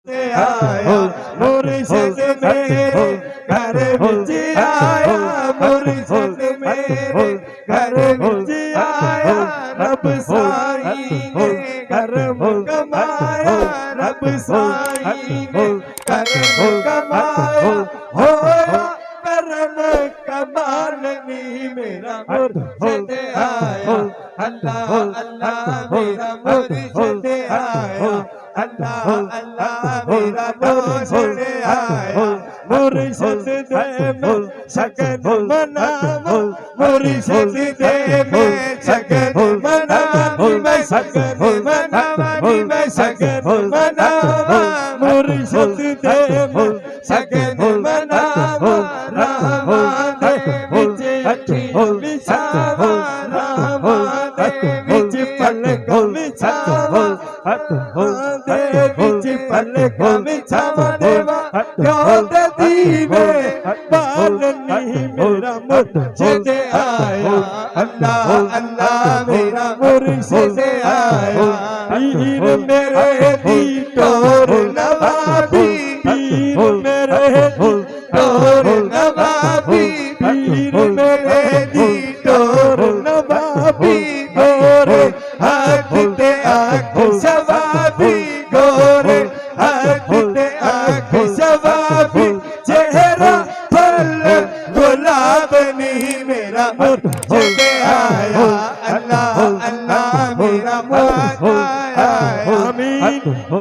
आया मुर्शिद मेरे घर विच आया मुर्शिद मेरे घर विच आया रब साईं ने करम कमाया रब साईं ने करम कमाया होया करम कमालनी मेरा मुर्शिद आया अल्लाह अल्लाह मेरा मुर्शिद आया अल्लाह अल्लाह मेरा मुर्शिद आया मुर्शिद दे में शगन मनावा मुर्शिद दे में शगन मनावा मैं शगन मनावा मैं शगन मनावा मुर्शिद दे में शगन मनावा रामा दे विच अठी बिछावा रामा दे विच पलक बिछावा दे विच पलक बिछावा देवा याद दीवे बालनी मेरा मुर्शिद आया अल्लाह अल्लाह मेरा मुर्शिद आया पीर मेरे दी टोर नवाबी पीर मेरे दी टोर नवाबी पीर मेरे दी टोर नवाबी गोरे हाथ ते आँख शवाबी गोरे हाथ ते आँख शवाबी चेहरा फल गुलाब नहीं मेरा मुर्शिद आया अल्लाह अल्लाह मेरा मुर्शिद आया आमीन।